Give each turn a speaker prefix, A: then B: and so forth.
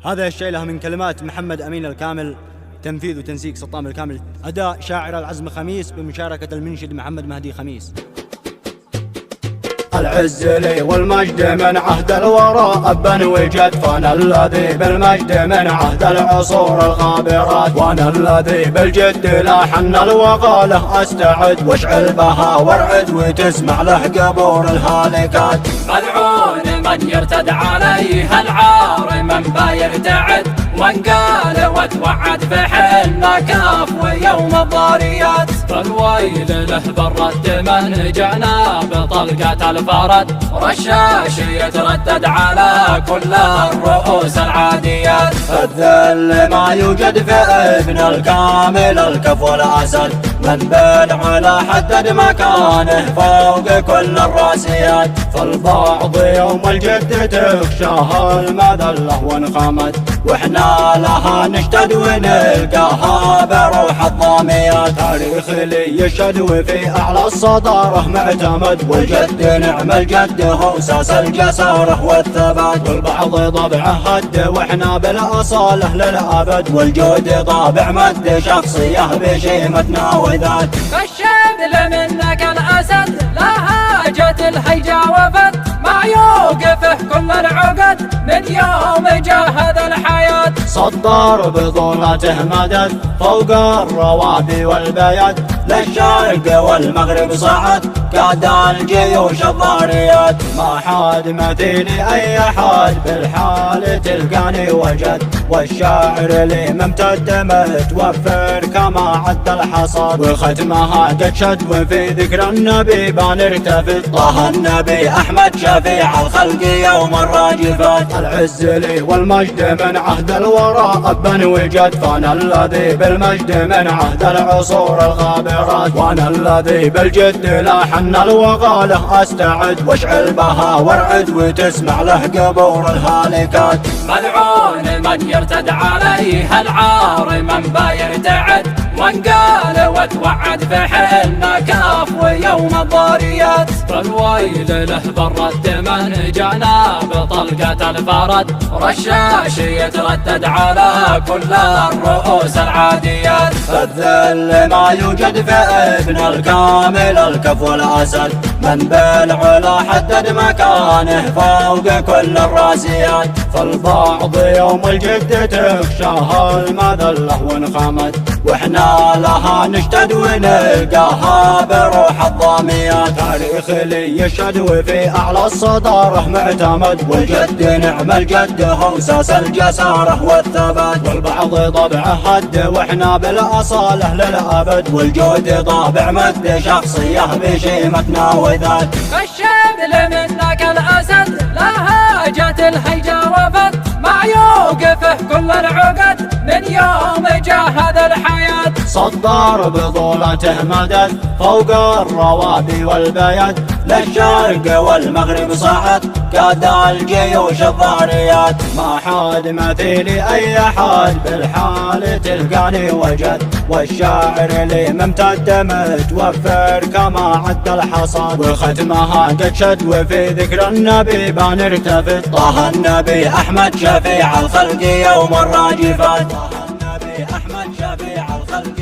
A: هذا الشيء له من كلمات محمد أمين الكامل، تنفيذ وتنسيق سلطان الكامل، أداء شاعر العزم خميس بمشاركة المنشد محمد مهدي خميس.
B: العز لي والمجد من عهد الوراء أبا وجد، فانا الذي بالمجد من عهد العصور الخابرات، وانا الذي بالجد لا حن الوغاله استعد، واشعل بها وارعد وتسمع له قبور الهالكات.
C: ملعون من يرتد عليه العار من با يرتعد، وان قال وتوعد فحلنا كاف ويوم الضاريات. فالويل له برد من جانا بطلقة الفرد، رشاش يتردد على كل الرؤوس العاديات.
B: الذل ما يوجد في ابن الكامل الكفو الأسد، من بالعلا حدد مكانه فوق كل الراسيات. فالبعض يوم الجد تخشاها المذلة وانخمت، واحنا لها نشتد ونلقاها بروح الضاميات. تاريخ لي يشهد وفي اعلى الصدارة معتمد، والجد نعم الجد هو اساس الجسارة والثبات. والبعض طبعه هد واحنا بالاصالة للابد، والجود طابع مد شخصيه بشيمتنا وذات.
C: فالشبل منك الاسد لها جت الهيجا وفت، ما يوقفه كل العقد من يوم جاهد الحياة.
B: صدر بطولته مدد فوق الروابي والبيد، للشرق والمغرب صعد كاد الجيوش الضاريات. ما حد مثيل اي حد بالحال تلقاني وجد، والشاعر لي ممتد متوفر كما عد الحصاد. وختمها قد شد وفي ذكر النبي بنرتفد، طه النبي احمد شفيع الخلق يوم الراجفات. العز لي والمجد من عهد الوراء ابا وجد، فانا الذي بالمجد من عهد العصور الخابرات، وانا الذي بالجد لا حن الوغاله استعد، واشعل بها وارعد وتسمع له قبور الهالكات.
C: ملعون من يرتد عليه العار من با يرتعد، وان قال وتوعد فحلنا كاف ويوم الضاريات. فالويل له برد من جانا بطلقة الفرد، رشاش يتردد على كل الرؤوس العاديات.
B: الذل ما يوجد في ابن الكامل الكفو الأسد، من بالعلا حدد مكانه فوق كل الراسيات. فالبعض يوم الجد تخشاها المذلة وانخمت، واحنا لها نشتد ونلقاها بروح الضاميات. تاريخ لي يشهد وفي اعلى الصدارة معتمد، والجد نعم الجد هو اساس الجسارة والثبات. والبعض طبعه هد واحنا بالاصالة للابد، والجود طابع مد شخصيه بشيمتنا وذات.
C: فالشبل منك الاسد لها جت الهيجا وفت، ما يوقفه كل العقد من يوم جاهد الحياة.
B: صدر بطولته مدد فوق الروابي والبيد، للشرق والمغرب صعد كاد الجيوش الضاريات. ما حد مثيل اي حد بالحال تلقاني وجد، والشاعر لي ممتد متوفر كما عد الحصاد. وختمها قد شد وفي ذكر النبي بنرتفد، طه النبي احمد شفيع الخلق يوم الراجفات. طه النبي احمد شفيع الخلق